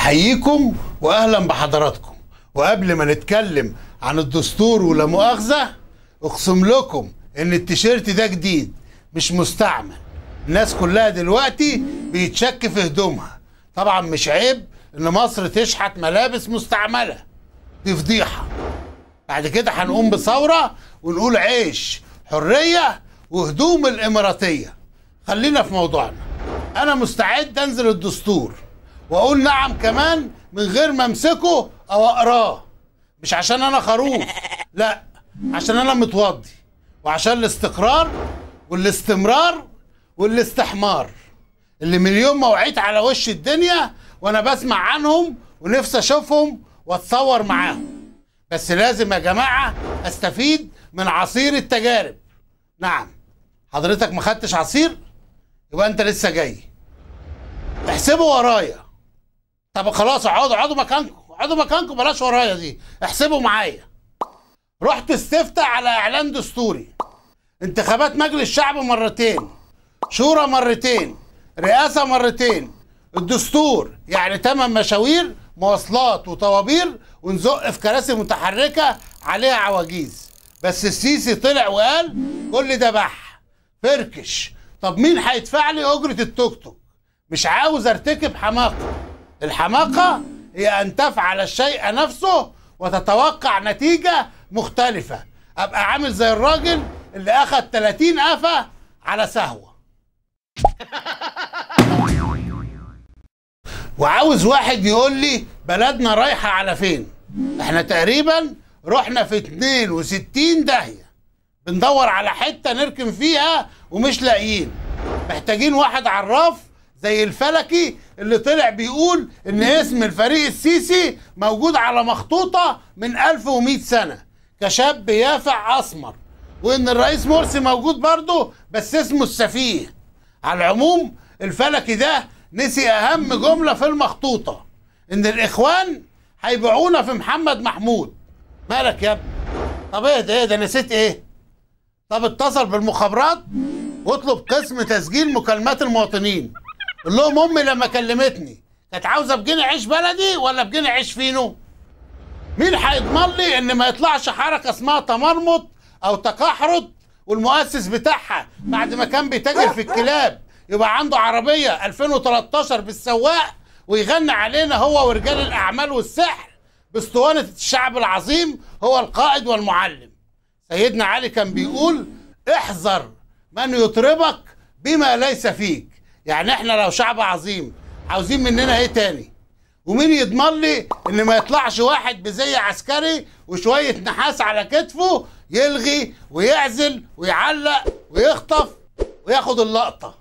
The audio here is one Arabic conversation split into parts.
بحييكم واهلا بحضراتكم. وقبل ما نتكلم عن الدستور ولا مؤاخذه، اقسم لكم ان التيشيرت ده جديد مش مستعمل. الناس كلها دلوقتي بيتشك في هدومها. طبعا مش عيب ان مصر تشحت ملابس مستعمله، دي فضيحه. بعد كده هنقوم بثوره ونقول عيش حريه وهدوم الاماراتيه. خلينا في موضوعنا. انا مستعد انزل الدستور واقول نعم كمان من غير ما امسكه او اقراه، مش عشان انا خروف، لا، عشان انا متوضي، وعشان الاستقرار والاستمرار والاستحمار اللي من يوم ما وعيت على وش الدنيا وانا بسمع عنهم ونفسي اشوفهم واتصور معاهم. بس لازم يا جماعه استفيد من عصير التجارب. نعم، حضرتك ما خدتش عصير؟ يبقى انت لسه جاي. احسبوا ورايا. طب خلاص اقعدوا مكانكم، بلاش ورايا دي، احسبوا معايا. رحت استفتح على اعلان دستوري، انتخابات مجلس الشعب مرتين، شورى مرتين، رئاسه مرتين، الدستور يعني 8 مشاوير، مواصلات وطوابير، ونزق في كراسي متحركه عليها عواجيز. بس السيسي طلع وقال كل ده بح فركش. طب مين هيدفع لي اجره التوك توك؟ مش عاوز ارتكب حماقه. الحماقه هي ان تفعل الشيء نفسه وتتوقع نتيجه مختلفه. ابقى عامل زي الراجل اللي اخد 30 قفا على سهوه. وعاوز واحد يقول لي بلدنا رايحه على فين؟ احنا تقريبا رحنا في 62 داهيه، بندور على حته نركن فيها ومش لاقيين. محتاجين واحد عراف زي الفلكي اللي طلع بيقول ان اسم الفريق السيسي موجود على مخطوطه من 1100 سنه كشاب يافع اسمر، وان الرئيس مرسي موجود برضه بس اسمه السفيه. على العموم الفلكي ده نسي اهم جمله في المخطوطه، ان الاخوان هيبيعونا في محمد محمود. مالك يا ابني؟ طب ايه ده نسيت ايه؟ طب اتصل بالمخابرات واطلب قسم تسجيل مكالمات المواطنين. قول لهم امي لما كلمتني كانت عاوزه بجنيه عيش بلدي ولا بجنيه عيش فينو؟ مين هيضمن لي ان ما يطلعش حركه اسمها تمرمط او تكحرت والمؤسس بتاعها بعد ما كان بيتاجر في الكلاب يبقى عنده عربيه 2013 بالسواق ويغني علينا هو ورجال الاعمال والسحر باسطوانه الشعب العظيم هو القائد والمعلم. سيدنا علي كان بيقول احذر من يطربك بما ليس فيك. يعني احنا لو شعب عظيم عاوزين مننا ايه تاني؟ ومين يضمن لي ان ما يطلعش واحد بزي عسكري وشويه نحاس على كتفه يلغي ويعزل ويعلق ويخطف وياخد اللقطه؟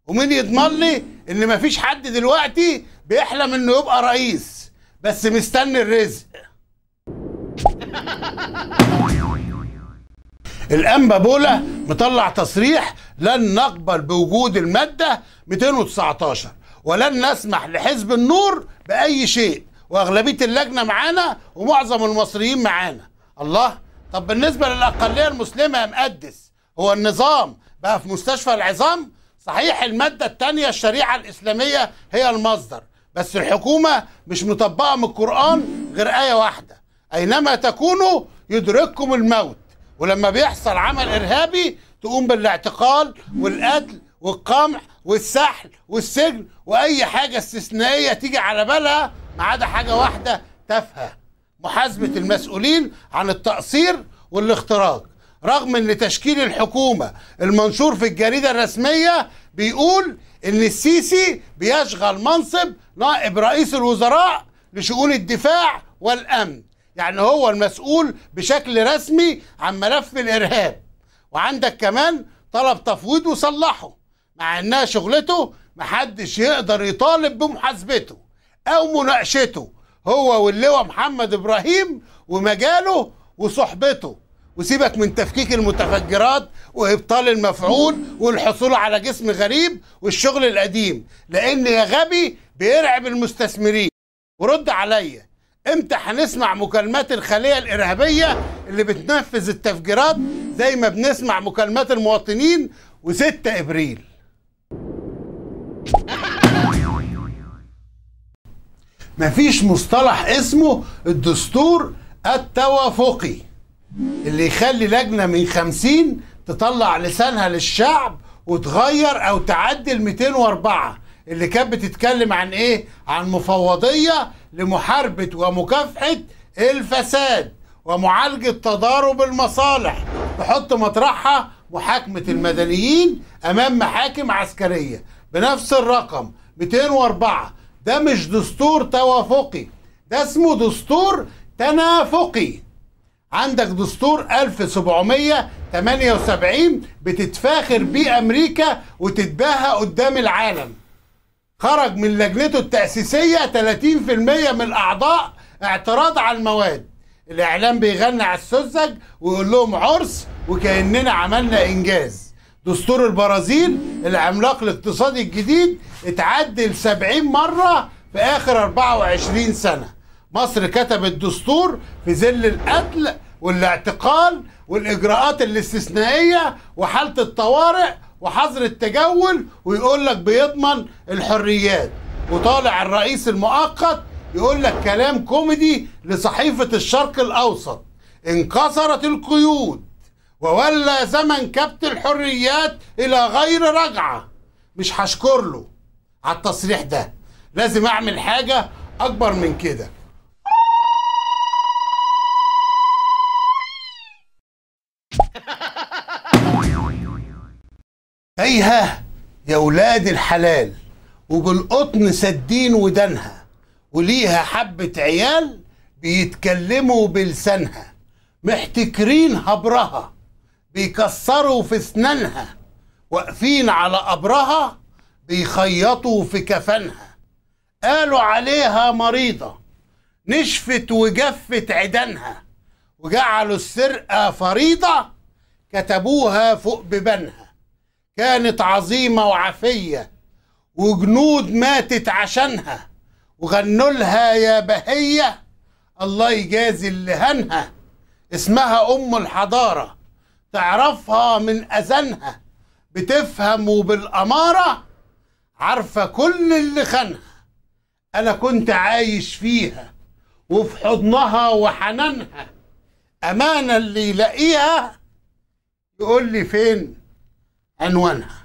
ومين يضمن لي ان مفيش حد دلوقتي بيحلم انه يبقى رئيس بس مستني الرزق؟ الانبا بولا مطلع تصريح لن نقبل بوجود الماده 219 ولن نسمح لحزب النور باي شيء، واغلبيه اللجنه معانا ومعظم المصريين معانا. الله، طب بالنسبه للاقليه المسلمه يا مقدس، هو النظام بقى في مستشفى العظام؟ صحيح الماده الثانيه الشريعه الاسلاميه هي المصدر، بس الحكومه مش مطبقه من القران غير ايه واحده: اينما تكونوا يدرككم الموت. ولما بيحصل عمل ارهابي تقوم بالاعتقال والقتل والقمع والسحل والسجن واي حاجه استثنائيه تيجي على بالها، ما عدا حاجه واحده تافهه: محاسبه المسؤولين عن التقصير والاختراق. رغم ان تشكيل الحكومه المنشور في الجريده الرسميه بيقول ان السيسي بيشغل منصب نائب رئيس الوزراء لشؤون الدفاع والامن، يعني هو المسؤول بشكل رسمي عن ملف الارهاب. وعندك كمان طلب تفويض وصلحه، مع انها شغلته محدش يقدر يطالب بمحاسبته او مناقشته، هو واللواء محمد ابراهيم ومجاله وصحبته. وسيبك من تفكيك المتفجرات وابطال المفعول والحصول على جسم غريب والشغل القديم، لان يا غبي بيرعب المستثمرين. ورد عليا، امتى هنسمع مكالمات الخلية الإرهابية اللي بتنفذ التفجيرات زي ما بنسمع مكالمات المواطنين و6 إبريل؟ مفيش مصطلح اسمه الدستور التوافقي اللي يخلي لجنة من 50 تطلع لسانها للشعب وتغير او تعدل 204 اللي كانت بتتكلم عن ايه؟ عن مفوضية لمحاربة ومكافحة الفساد ومعالجة تضارب المصالح، تحط مطرحها محاكمة المدنيين امام محاكم عسكرية بنفس الرقم 204. ده مش دستور توافقي، ده اسمه دستور تنافقي. عندك دستور 1778 بتتفاخر بيه امريكا وتتباهى قدام العالم، خرج من لجنته التأسيسية 30% من الأعضاء اعتراض على المواد. الإعلام بيغني على السذج ويقول لهم عرس وكأننا عملنا إنجاز. دستور البرازيل العملاق الاقتصادي الجديد اتعدل 70 مرة في آخر 24 سنة. مصر كتبت دستور في ظل القتل والاعتقال والإجراءات الاستثنائية وحالة الطوارئ وحظر التجول، ويقول لك بيضمن الحريات. وطالع الرئيس المؤقت يقول لك كلام كوميدي لصحيفة الشرق الأوسط: انكسرت القيود وولى زمن كبت الحريات إلى غير رجعة. مش هشكر له على التصريح ده، لازم أعمل حاجة أكبر من كده. تايهة يا ولاد الحلال وبالقطن سدين ودانها، وليها حبة عيال بيتكلموا بلسانها، محتكرين هبرها بيكسروا في اسنانها، واقفين على قبرها بيخيطوا في كفنها. قالوا عليها مريضة نشفت وجفت عدنها، وجعلوا السرقة فريضة كتبوها فوق ببنها. كانت عظيمة وعفية وجنود ماتت عشانها، وغنوا لها يا بهية الله يجازي اللي هنها. اسمها أم الحضارة تعرفها من أذانها، بتفهم وبالأمارة عارفة كل اللي خانها. أنا كنت عايش فيها وفي حضنها وحنانها، أمانة اللي يلاقيها يقول لي فين عنوانها.